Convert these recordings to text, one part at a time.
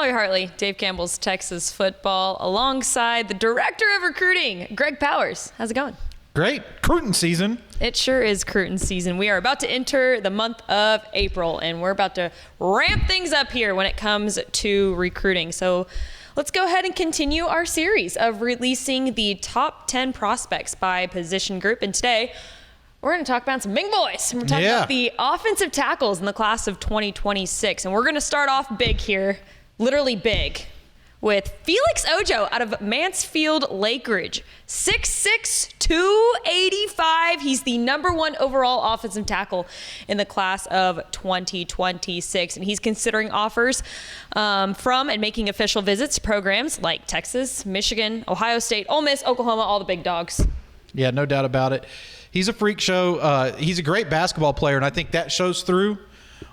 Mallory Hartley, Dave Campbell's Texas Football, alongside the Director of Recruiting, Greg Powers. How's it going? Great. Recruiting season. It sure is recruiting season. We are about to enter the month of April, and we're about to ramp things up here when it comes to recruiting. So let's go ahead and continue our series of releasing the top 10 prospects by position group. And today, we're going to talk about some big boys. We're talking about the offensive tackles in the class of 2026. And we're going to start off big here, literally big, with Felix Ojo out of Mansfield Lakeridge. 6'6", 285. He's the #1 overall offensive tackle in the class of 2026. And he's considering offers from and making official visits to programs like Texas, Michigan, Ohio State, Ole Miss, Oklahoma, all the big dogs. Yeah, no doubt about it. He's a freak show. He's a great basketball player, and I think that shows through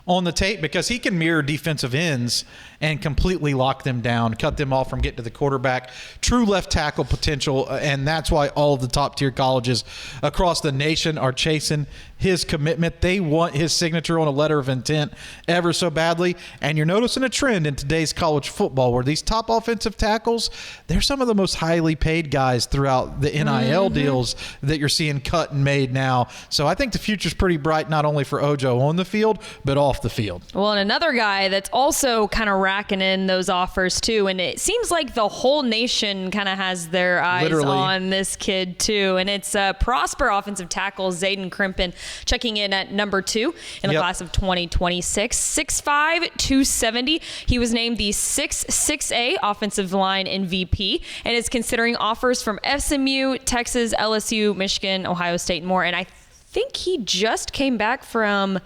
on the tape because he can mirror defensive ends and completely lock them down, cut them off from getting to the quarterback. True left tackle potential, and that's why all of the top-tier colleges across the nation are chasing his commitment. They want his signature on a letter of intent ever so badly, and you're noticing a trend in today's college football where these top offensive tackles, they're some of the most highly paid guys throughout the NIL deals that you're seeing cut and made now. So I think the future's pretty bright, not only for Ojo on the field, but off the field. Well, and another guy that's also kind of racking in those offers too, and it seems like the whole nation kind of has their eyes on this kid too, and it's Prosper offensive tackle Zaden Krempin checking in at #2 in the class of 2026. 6'5", 270. He was named the 6'6" offensive line MVP and is considering offers from SMU, Texas, LSU, Michigan, Ohio State, and more. And I think he just came back from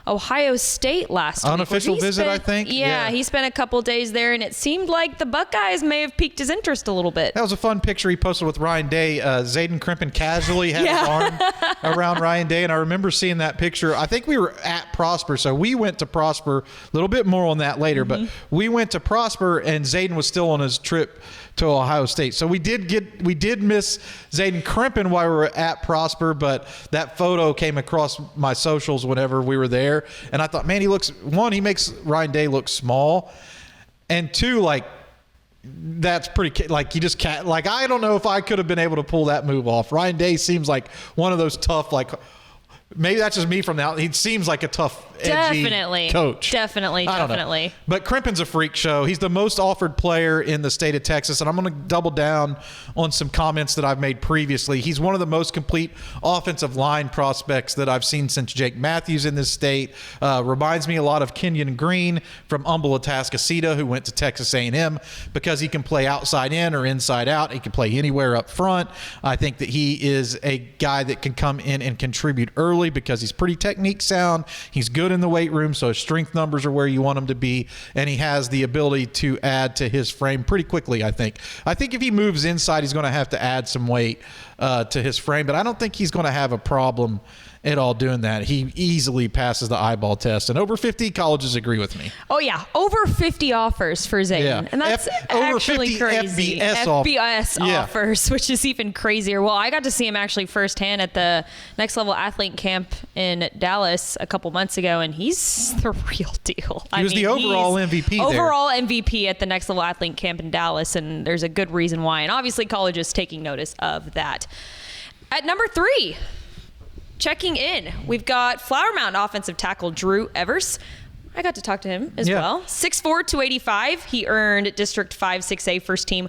Ohio State last week. Unofficial visit, I think. Yeah, he spent a couple days there, and it seemed like the Buckeyes may have piqued his interest a little bit. That was a fun picture he posted with Ryan Day. Zaden Krempin casually had his arm around Ryan Day, and I remember seeing that picture. I think we were at Prosper, so we went to Prosper. A little bit more on that later, but we went to Prosper, and Zaden was still on his trip to Ohio State. So we did miss Zaden Krempin while we were at Prosper, but that photo came across my socials whenever we were there. And I thought, man, he makes Ryan Day look small. And two, like, that's pretty, like, you just can't, like, I don't know if I could have been able to pull that move off. Ryan Day seems like one of those tough, like, maybe that's just me from now. He seems like a tough, edgy coach. Definitely. But Krempin's a freak show. He's the most offered player in the state of Texas, and I'm going to double down on some comments that I've made previously. He's one of the most complete offensive line prospects that I've seen since Jake Matthews in this state. Reminds me a lot of Kenyon Green from Humble, Atascocita, who went to Texas A&M because he can play outside in or inside out. He can play anywhere up front. I think that he is a guy that can come in and contribute early because he's pretty technique sound. He's good in the weight room, so his strength numbers are where you want him to be, and he has the ability to add to his frame pretty quickly, I think. I think if he moves inside, he's going to have to add some weight to his frame, but I don't think he's going to have a problem at all doing that. He easily passes the eyeball test, and over 50 colleges agree with me. Oh, yeah. Over 50 offers for Zaden. Yeah. And that's actually crazy. FBS offers, which is even crazier. Well, I got to see him actually firsthand at the Next Level Athlete Camp in Dallas a couple months ago, and he's the real deal. He was the overall MVP there. Overall MVP at the Next Level Athlete Camp in Dallas, and there's a good reason why. And obviously, colleges taking notice of that. At #3, checking in, we've got Flower Mound offensive tackle Drew Evers. I got to talk to him as well. 6'4", 285. He earned District 5-6A first team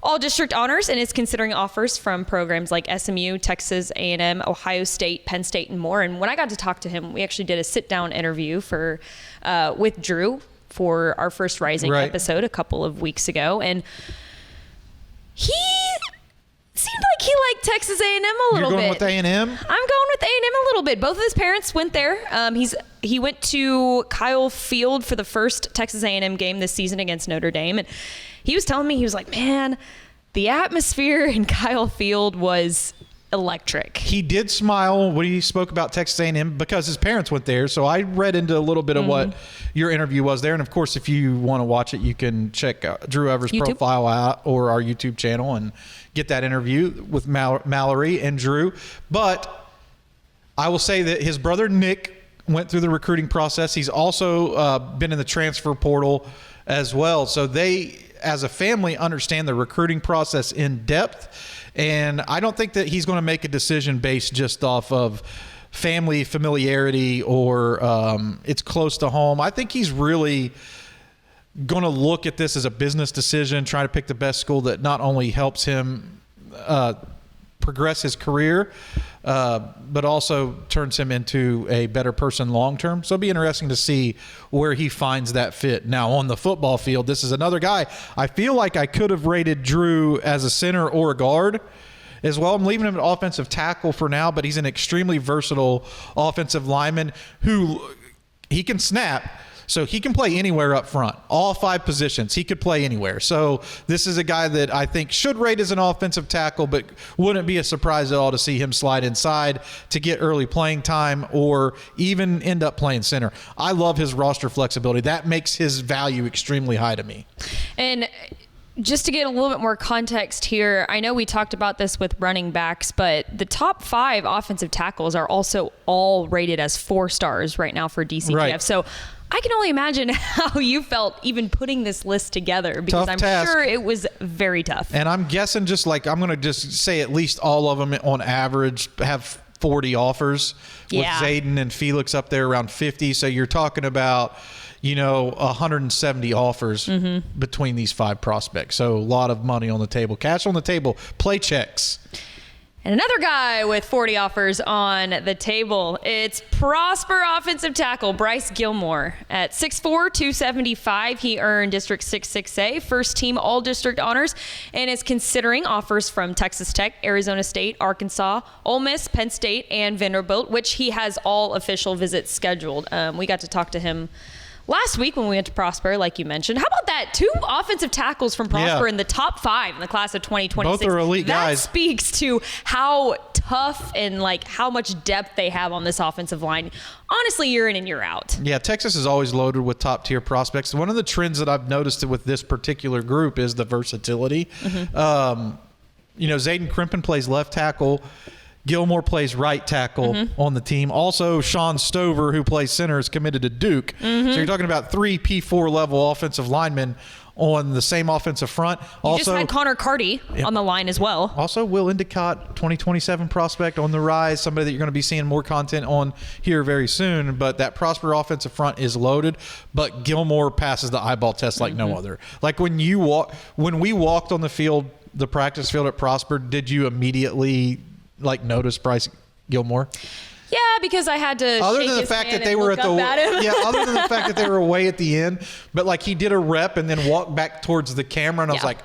all-district honors and is considering offers from programs like SMU, Texas A&M, Ohio State, Penn State, and more. And when I got to talk to him, we actually did a sit-down interview with Drew for our first Rising episode a couple of weeks ago. And he seemed like he liked Texas A&M a little bit. You're going with A&M? I'm going with A&M a little bit. Both of his parents went there. He went to Kyle Field for the first Texas A&M game this season against Notre Dame. And he was telling me, he was like, man, the atmosphere in Kyle Field was electric. He did smile when he spoke about Texas A&M because his parents went there. So I read into a little bit of what your interview was there. And, of course, if you want to watch it, you can check Drew Evers' profile out or our YouTube channel and get that interview with Mallory and Drew. But I will say that his brother Nick went through the recruiting process. He's also been in the transfer portal as well. So they, as a family, understand the recruiting process in depth. And I don't think that he's going to make a decision based just off of family familiarity or it's close to home. I think he's really going to look at this as a business decision, try to pick the best school that not only helps him progress his career, but also turns him into a better person long term. So it'll be interesting to see where he finds that fit. Now, on the football field, this is another guy. I feel like I could have rated Drew as a center or a guard as well. I'm leaving him an offensive tackle for now, but he's an extremely versatile offensive lineman who he can snap. So he can play anywhere up front, all 5 positions. He could play anywhere. So this is a guy that I think should rate as an offensive tackle, but wouldn't be a surprise at all to see him slide inside to get early playing time or even end up playing center. I love his roster flexibility. That makes his value extremely high to me. And just to get a little bit more context here, I know we talked about this with running backs, but the top 5 offensive tackles are also all rated as 4 stars right now for DCTF. Right. So I can only imagine how you felt even putting this list together, because I'm sure it was very tough. And I'm guessing I'm going to just say at least all of them on average have 40 offers with Zaden and Felix up there around 50. So you're talking about, 170 offers between these 5 prospects. So a lot of money on the table, cash on the table, play checks. And another guy with 40 offers on the table. It's Prosper offensive tackle Bryce Gilmore. At 6'4", 275, he earned District 6A, first team all-district honors, and is considering offers from Texas Tech, Arizona State, Arkansas, Ole Miss, Penn State, and Vanderbilt, which he has all official visits scheduled. We got to talk to him last week when we went to Prosper, like you mentioned. How about that? 2 offensive tackles from Prosper in the top 5 in the class of 2026. Both are elite guys. That speaks to how tough and how much depth they have on this offensive line. Honestly, year in and year out. Yeah, Texas is always loaded with top-tier prospects. One of the trends that I've noticed with this particular group is the versatility. Zaden Krempin plays left tackle. Gilmore plays right tackle on the team. Also, Sean Stover, who plays center, is committed to Duke. So you're talking about 3 P4 level offensive linemen on the same offensive front. You just had Connor Carty on the line as well. Also, Will Endicott, 2027 prospect on the rise, somebody that you're going to be seeing more content on here very soon. But that Prosper offensive front is loaded. But Gilmore passes the eyeball test like no other. Like when we walked on the field, the practice field at Prosper, did you immediately notice Bryce Gilmore? Yeah, because I had to. Other than the fact that they were other than the fact that they were away at the end, but he did a rep and then walked back towards the camera, and I was like,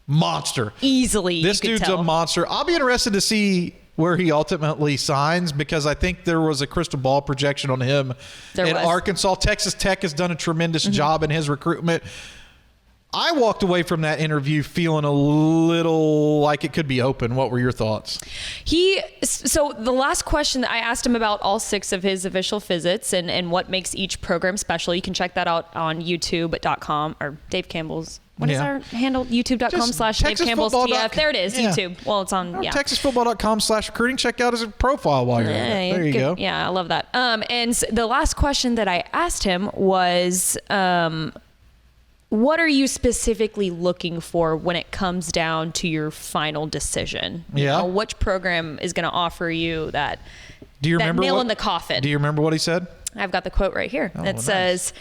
monster. Easily, this dude's a monster. I'll be interested to see where he ultimately signs, because I think there was a crystal ball projection on him Arkansas. Texas Tech has done a tremendous job in his recruitment. I walked away from that interview feeling a little like it could be open. What were your thoughts? So the last question that I asked him about all 6 of his official visits and what makes each program special. You can check that out on youtube.com or Dave Campbell's. What is our handle? youtube.com/Dave Campbell's TF. There it is, YouTube. Well, it's on, TexasFootball.com/recruiting. Check out his profile while you're there. There you go. Yeah, I love that. And the last question that I asked him was, what are you specifically looking for when it comes down to your final decision? Which program is going to offer you that nail in the coffin? Do you remember what he said? I've got the quote right here. It says,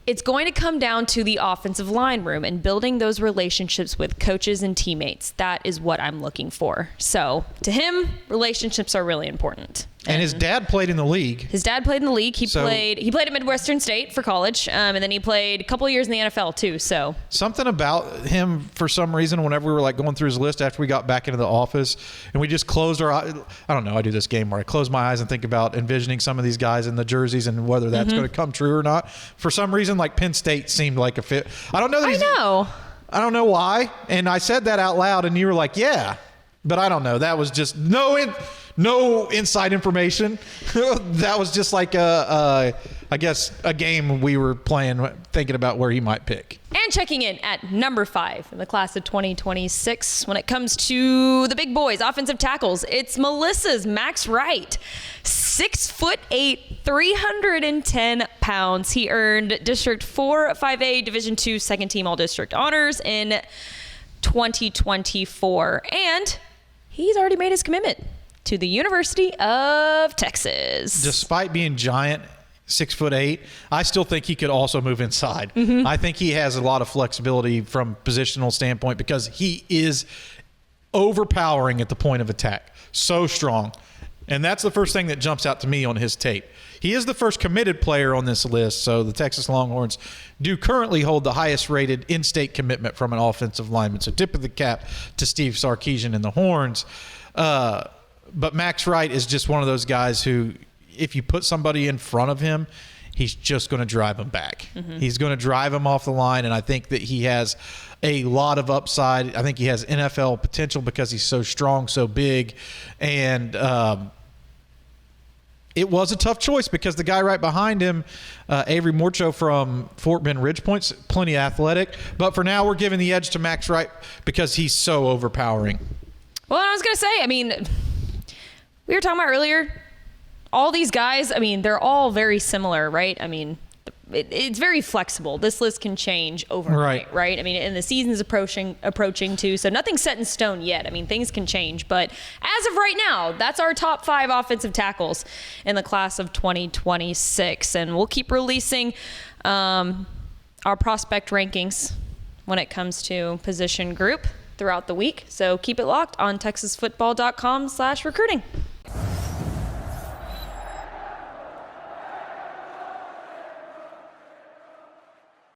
it's going to come down to the offensive line room and building those relationships with coaches and teammates. That is what I'm looking for. So to him, relationships are really important. And his dad played in the league. He played at Midwestern State for college, and then he played a couple of years in the NFL too. So something about him, for some reason, whenever we were going through his list after we got back into the office, and we just closed our eyes. I don't know. I do this game where I close my eyes and think about envisioning some of these guys in the jerseys and whether that's going to come true or not. For some reason, Penn State seemed like a fit. I don't know. I don't know why. And I said that out loud, and you were like, "Yeah," but I don't know. That was just no inside information. That was just I guess a game we were playing, thinking about where he might pick. And checking in at number 5 in the class of 2026 when it comes to the big boys, offensive tackles, it's Melissa's Max Wright. 6'8", 310 pounds. He earned District 4 5A Division II second team All-District honors in 2024. And he's already made his commitment to the University of Texas. Despite being giant, 6'8", I still think he could also move inside. I think he has a lot of flexibility from positional standpoint because he is overpowering at the point of attack. So strong. And that's the first thing that jumps out to me on his tape. He is the first committed player on this list, so the Texas Longhorns do currently hold the highest rated in-state commitment from an offensive lineman. So tip of the cap to Steve Sarkisian and the Horns. But Max Wright is just one of those guys who, if you put somebody in front of him, he's just going to drive him back. He's going to drive him off the line, and I think that he has a lot of upside. I think he has NFL potential because he's so strong, so big, and it was a tough choice because the guy right behind him, Avery Morcho from Fort Bend Ridgepoint's plenty athletic, but for now we're giving the edge to Max Wright because he's so overpowering. Well, I was going to say, I mean, we were talking about earlier, all these guys, I mean, they're all very similar, right? I mean, it's very flexible. This list can change overnight, right? I mean, and the season's approaching too, so nothing's set in stone yet. I mean, things can change, but as of right now, that's our top 5 offensive tackles in the class of 2026, and we'll keep releasing our prospect rankings when it comes to position group throughout the week. So keep it locked on TexasFootball.com/recruiting.